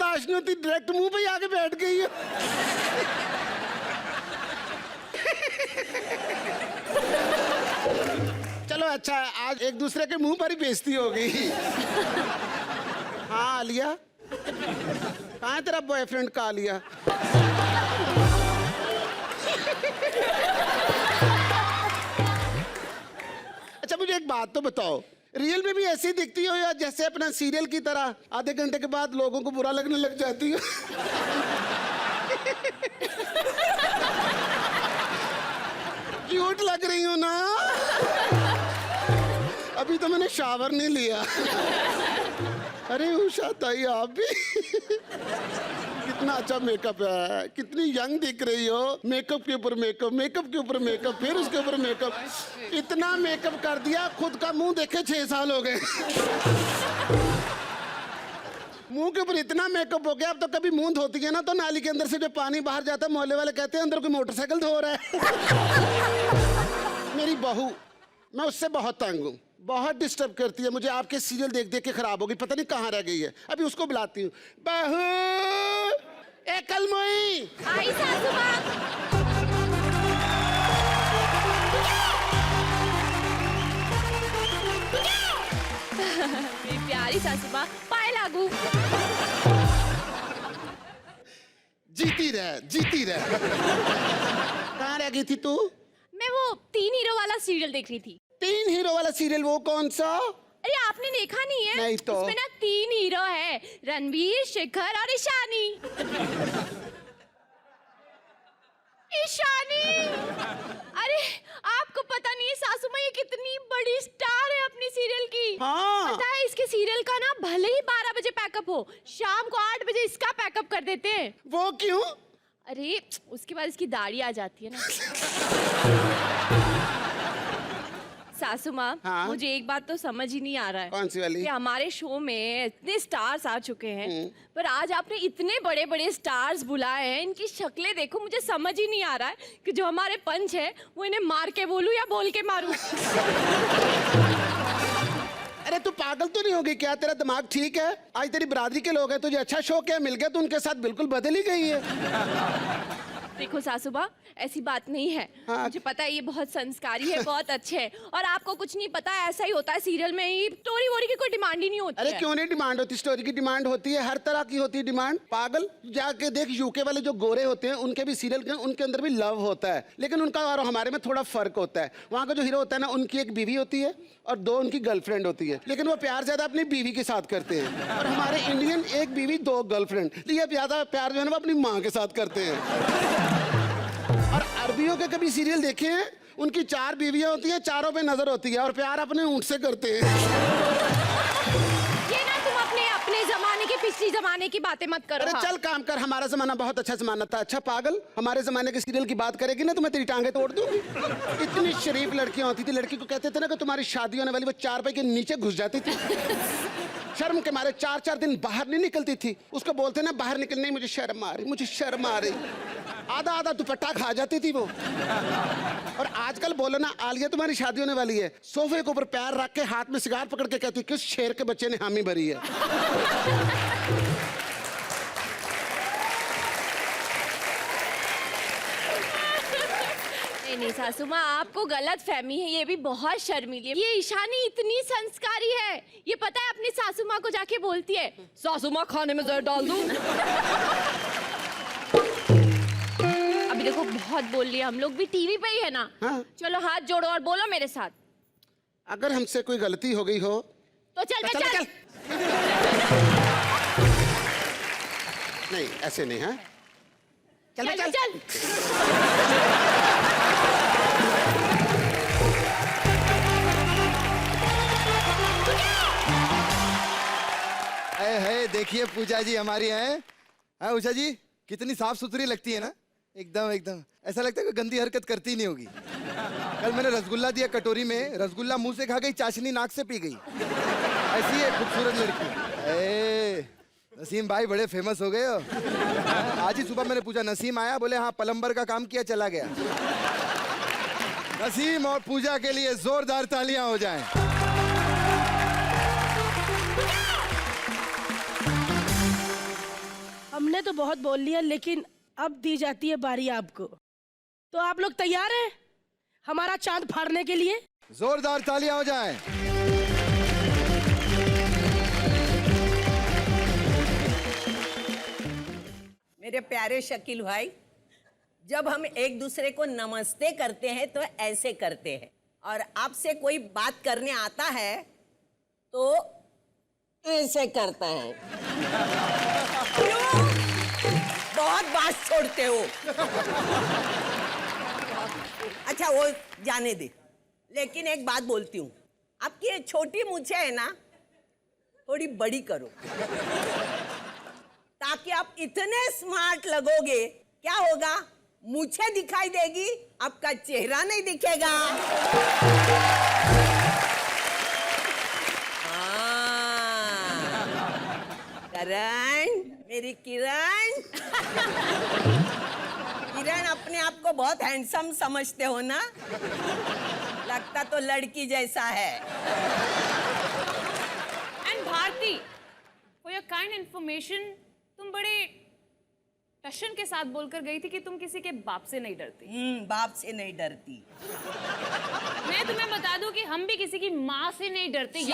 बर्दाश्त नहीं होती, डायरेक्ट मुंह पे आके बैठ गई है। चलो अच्छा है, आज एक दूसरे के मुंह पर ही बेइज्जती हो गई। हाँ आलिया, कहाँ है तेरा बॉयफ्रेंड का आलिया? अच्छा मुझे एक बात तो बताओ, रियल में भी ऐसी दिखती हो या जैसे अपना सीरियल की तरह आधे घंटे के बाद लोगों को बुरा लगने लग जाती हो? क्यूट लग रही हो ना। अभी तो मैंने शावर नहीं लिया। अरे उषा ताई आप भी कितना अच्छा मेकअप है, कितनी यंग दिख रही हो। मेकअप के ऊपर मेकअप, मेकअप के ऊपर मेकअप, फिर उसके ऊपर मेकअप, इतना मेकअप कर दिया खुद का मुंह देखे 6 साल हो गए। मुंह के ऊपर इतना मेकअप हो गया, अब तो कभी मुंह धोती है ना तो नाली के अंदर से जो पानी बाहर जाता है मोहल्ले वाले कहते हैं अंदर कोई मोटरसाइकिल धो रहा है। मेरी बहू, मैं उससे बहुत तंग हूँ, बहुत डिस्टर्ब करती है मुझे। आपके सीरियल देख देख के खराब हो गई, पता नहीं कहाँ रह गई है। अभी उसको बुलाती हूँ। बहू ए कलमोई, आई सासू माँ। मेरी प्यारी सासू माँ, पाए लागू। जीती रह, जीती रह। कहाँ रह गई थी तू? मैं वो 3 हीरो वाला सीरियल देख रही थी। 3 हीरो वाला सीरियल, वो कौन सा? अरे आपने देखा नहीं है? नहीं तो। उसमें ना 3 हीरो है, रणवीर, शिखर और ईशानी। ईशानी, अरे आपको पता नहीं है सासू माँ ये कितनी बड़ी स्टार है अपनी सीरियल की। हाँ। पता है इसके सीरियल का ना भले ही 12 बजे पैकअप हो, शाम को 8 बजे इसका पैकअप कर देते हैं। वो क्यों? अरे उसके बाद इसकी दाढ़ी आ जाती है ना। सासू माँ, हाँ? मुझे एक बात तो समझ ही नहीं आ रहा है। कौन सी वाली? कि हमारे शो में इतने स्टार्स आ चुके हैं, पर आज आपने इतने बड़े बड़े स्टार्स बुलाए हैं, इनकी शक्लें देखो, मुझे समझ ही नहीं आ रहा है कि जो हमारे पंच है वो इन्हें मार के बोलूं या बोल के मारूं। अरे तू पागल तो नहीं होगी क्या? तेरा दिमाग ठीक है? आज तेरी बरादरी के लोग हैं, तुझे अच्छा शो क्या मिल गया तो उनके साथ बिल्कुल बदल ही गई है। देखो सासू माँ, ऐसी बात नहीं है। हाँ। मुझे पता है ये बहुत संस्कारी है, बहुत अच्छे हैं, और आपको कुछ नहीं पता, ऐसा ही होता है सीरियल में। ये स्टोरी वोरी की कोई डिमांड ही नहीं होती अरे है। क्यों नहीं डिमांड होती? स्टोरी की डिमांड होती है, हर तरह की होती है डिमांड। पागल, जाके देख यूके वाले जो गोरे होते हैं उनके भी सीरियल के उनके अंदर भी लव होता है, लेकिन उनका और हमारे में थोड़ा फर्क होता है। वहाँ का जो हीरो होता है ना, उनकी एक बीवी होती है और 2 उनकी गर्लफ्रेंड होती है, लेकिन वो प्यार ज्यादा अपनी बीवी के साथ करते हैं। और हमारे इंडियन एक बीवी 2 गर्लफ्रेंड, ये ज्यादा प्यार जो है ना वो अपनी माँ के साथ करते हैं। और अरबियों के कभी सीरियल देखे हैं? उनकी 4 बीवियां होती हैं, चारों पे नजर होती है और प्यार अपने ऊँट से करते हैं। ये ना तुम अपने जमाने की, पिछली जमाने की बातें मत करो। अरे हाँ। चल काम कर, हमारा जमाना बहुत अच्छा जमाना था। अच्छा पागल, हमारे जमाने के सीरियल की बात करेगी ना तो मैं तेरी टांगे तोड़ दूंगी। इतनी शरीफ लड़कियां होती थी, लड़की को कहते थे ना कि तुम्हारी शादी होने वाली, वो 4 पाई के नीचे घुस जाती थी। शर्म के मारे 4-4 दिन बाहर नहीं निकलती थी। उसको बोलते ना बाहर निकल, नहीं मुझे शर्म आ रही, मुझे शर्म आ रही। आधा दुपट्टा खा जाती थी वो। और आजकल बोलो ना आलिया तुम्हारी शादी होने वाली है, सोफे के ऊपर पैर रख के हाथ में सिगार पकड़ के कहती किस शेर के बच्चे ने हामी भरी है। नहीं सासू माँ, आपको गलत फहमी है, ये भी बहुत शर्मीली है। ये ईशानी इतनी संस्कारी है, ये पता है अपनी सासू माँ को जाके बोलती है, सासू माँ खाने में जहर डाल दूं। अभी देखो बहुत बोल लिया, हम लोग भी टीवी पे ही है ना। हाँ। चलो हाथ जोड़ो और बोलो मेरे साथ। अगर हमसे कोई गलती हो गई हो तो चल चल, चल, चल। नहीं ऐसे नहीं है। चल चल, चल। है देखिए पूजा जी हमारी हैं। हाँ उषा जी कितनी साफ सुथरी लगती है ना, एकदम एकदम ऐसा लगता है कि गंदी हरकत करती नहीं होगी। कल मैंने रसगुल्ला दिया कटोरी में, रसगुल्ला मुंह से खा गई, चाशनी नाक से पी गई। ऐसी है खूबसूरत लड़की। नसीम भाई बड़े फेमस हो गए हो। आज ही सुबह मैंने पूछा नसीम आया, बोले हाँ प्लम्बर का काम किया चला गया। नसीम और पूजा के लिए जोरदार तालियां हो जाएं। हमने तो बहुत बोल लिया, लेकिन अब दी जाती है बारी आपको। तो आप लोग तैयार हैं हमारा चांद फाड़ने के लिए? जोरदार तालियां हो जाए। मेरे प्यारे शकील भाई, जब हम एक दूसरे को नमस्ते करते हैं तो ऐसे करते हैं, और आपसे कोई बात करने आता है तो ऐसे करता है। क्यों? बहुत बात छोड़ते हो। अच्छा वो जाने दे, लेकिन एक बात बोलती हूँ, आपकी ये छोटी मूछें है ना, थोड़ी बड़ी करो ताकि आप इतने स्मार्ट लगोगे। क्या होगा? मूछें दिखाई देगी, आपका चेहरा नहीं दिखेगा। करण, मेरी किरण। किरण, अपने आप को बहुत हैंडसम समझते हो ना? लगता तो लड़की जैसा है। And Bharti, for your kind information, तुम बड़े टशन के साथ बोलकर गई थी कि तुम किसी के बाप से नहीं डरती। बाप से नहीं डरती। मैं तुम्हें बता दूं कि हम भी किसी की माँ से नहीं डरते।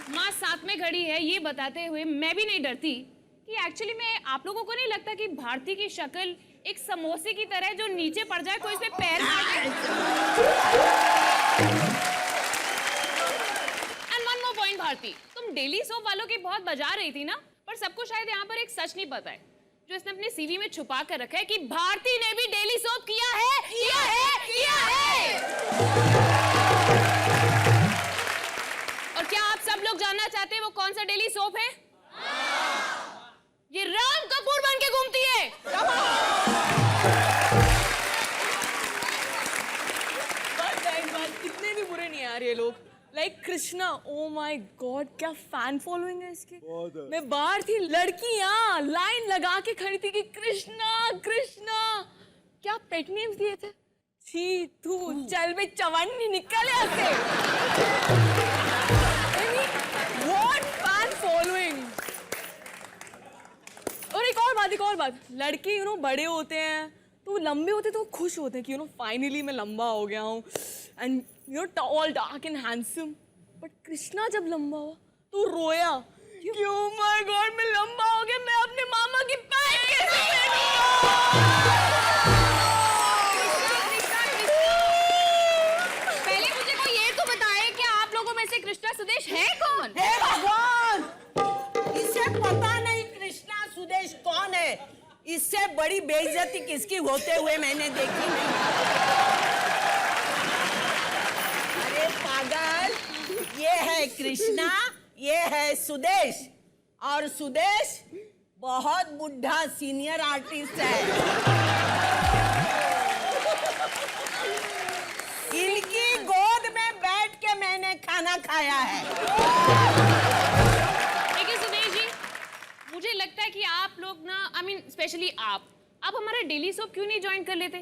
माँ साथ में खड़ी है ये बताते हुए मैं भी नहीं डरती कि एक्चुअली में आप लोगों को नहीं लगता कि भारती की शक्ल एक समोसे की तरह जो नीचे पड़ जाए कोई इसमें पैर मार दे। भारती, तुम डेली सोप वालों की बहुत बजा रही थी ना, पर सबको शायद यहाँ पर एक सच नहीं पता है जो इसने अपने सीवी में छुपा कर रखा है कि भारती ने भी डेली सोप किया है, किया है, किया है। और क्या आप सब लोग जानना चाहते हैं वो कौन सा डेली सोप है? ये राम कपूर बन के घूमती है। इतने भी बुरे नहीं आ रहे लोग। Like Krishna, oh my God, क्या फैन फॉलोइंग है इसकी। मैं बाहर थी, लड़कियां लाइन लगा के खड़ी थी कि कृष्णा कृष्णा। क्या पेट नेम्स दिए थे? छी तू, चल बे चवन्नी, निकल यहाँ से। What fan following. और एक और बात, लड़के बड़े होते हैं तो लंबे होते तो खुश होते हैं कि फाइनली मैं लंबा हो गया हूँ, and tall dark and handsome. But Krishna जब लंबा हुआ तो रोया कि ओह माय गॉड, मैं लंबा हो गया, मैं अपने मामा की पैंट कैसे पहनूंगा। पहले मुझे कोई ये तो बताए कि आप लोगों में से कृष्णा सुदेश है कौन? हे भगवान, इसे पता नहीं कृष्णा सुदेश कौन है। इससे बड़ी बेइज्जती किसकी होते हुए मैंने देखी नहीं। अरे पागल, ये है कृष्णा, ये है सुदेश, और सुदेश बहुत बुढ़ा सीनियर आर्टिस्ट है। इनकी गोद में बैठ के मैंने खाना खाया है। देखिए सुदेश जी, मुझे लगता है कि आप लोग ना, आई मीन स्पेशली आप हमारा डेली सोप क्यों नहीं ज्वाइन कर लेते?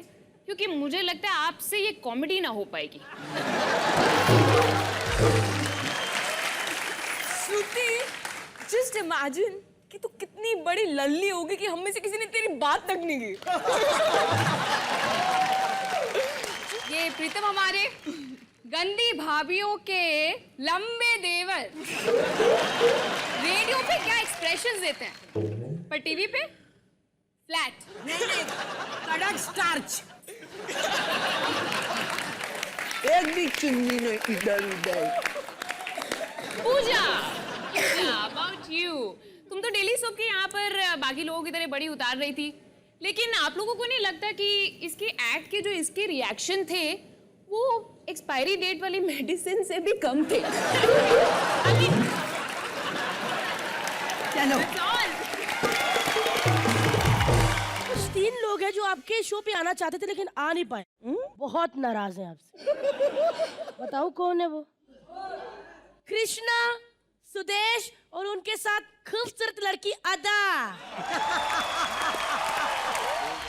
क्योंकि मुझे लगता है आपसे ये कॉमेडी ना हो पाएगी। श्रुति, जस्ट इमेजिन कि तू कितनी बड़ी लल्ली होगी कि हम में से किसी ने तेरी बात तक नहीं की। ये प्रीतम हमारे गंदी भाभीयों के लंबे देवर रेडियो पे क्या एक्सप्रेशंस देते हैं, पर टीवी पे फ्लैट। नहीं, कड़क स्टार्च। एक भी चुन्नी नहीं इधर उधर। पूजा, अबाउट यू, तुम तो डेली सोप के यहाँ पर बाकी लोगों की तरह बड़ी उतार रही थी, लेकिन आप लोगों को नहीं लगता कि इसके एक्ट के जो इसके रिएक्शन थे वो एक्सपायरी डेट वाली मेडिसिन से भी कम थे? चलो, कुछ 3 लोग हैं जो आपके शो पे आना चाहते थे लेकिन आ नहीं पाए। बहुत नाराज हैं आपसे। बताओ कौन है वो? कृष्णा, सुदेश और उनके साथ खूबसूरत लड़की अदा।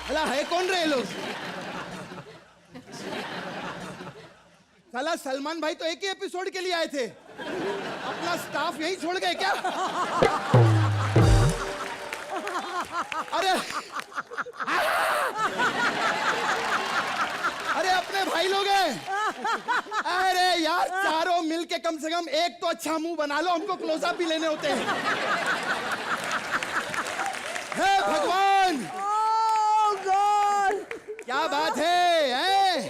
भला है कौन रहे लोग? साला सलमान भाई तो एक ही एपिसोड के लिए आए थे। अपना स्टाफ यहीं छोड़ गए क्या? अरे अरे अपने भाई लोग हैं। अरे यार चारों मिलके कम से कम एक तो अच्छा मुंह बना लो, हमको क्लोजअप भी लेने होते हैं। हे भगवान, क्या बात है?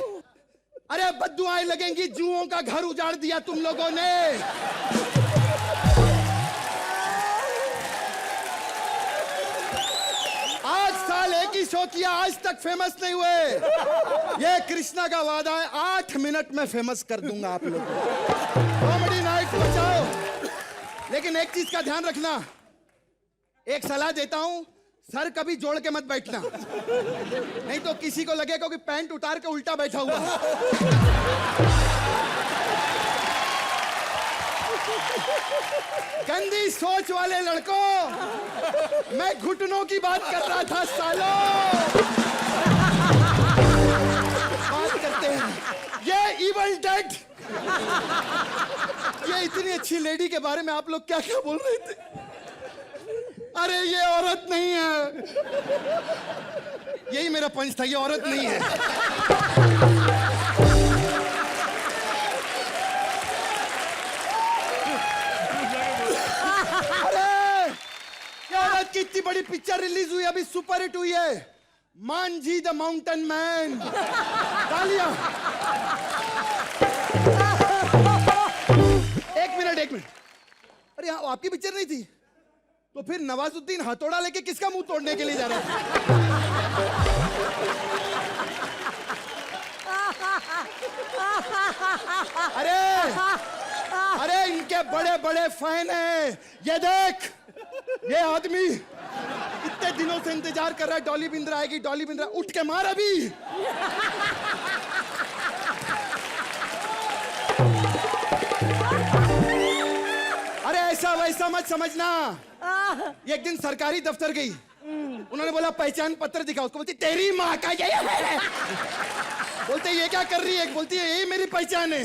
अरे बद्दुआएं लगेंगी, जुओं का घर उजाड़ दिया तुम लोगों ने। आज साल एक ही शो किया, आज तक फेमस नहीं हुए। ये कृष्णा का वादा है, 8 मिनट में फेमस कर दूंगा आप लोगों को। कॉमेडी नाइट बचाओ। लेकिन एक चीज का ध्यान रखना, एक सलाह देता हूं, सर कभी जोड़ के मत बैठना, नहीं तो किसी को लगेगा कि पैंट उतार के उल्टा बैठा हुआ है। गंदी सोच वाले लड़कों, मैं घुटनों की बात कर रहा था सालों। बात करते हैं ये इवल डेड। ये इतनी अच्छी लेडी के बारे में आप लोग क्या क्या बोल रहे थे? अरे ये औरत नहीं है। यही मेरा पंच था, ये औरत नहीं है। अरे ये औरत की इतनी बड़ी पिक्चर रिलीज हुई, अभी सुपर हिट हुई है, मांझी द माउंटेन मैन। तालियां। एक मिनट। अरे आपकी पिक्चर नहीं थी तो फिर नवाजुद्दीन हथौड़ा लेके किसका मुंह तोड़ने के लिए जा रहा है? अरे इनके बड़े बड़े फैन हैं। ये देख, ये आदमी इतने दिनों से इंतजार कर रहा है, डॉली बिंद्रा आएगी, डॉली बिंद्रा। उठ के मार अभी। अरे ऐसा वैसा मत समझना। ये एक दिन सरकारी दफ्तर गई, उन्होंने बोला पहचान पत्र दिखाओ, उसको बोलती तेरी माँ का ये है। बोलते ये क्या कर रही है? बोलती है यही मेरी पहचान है।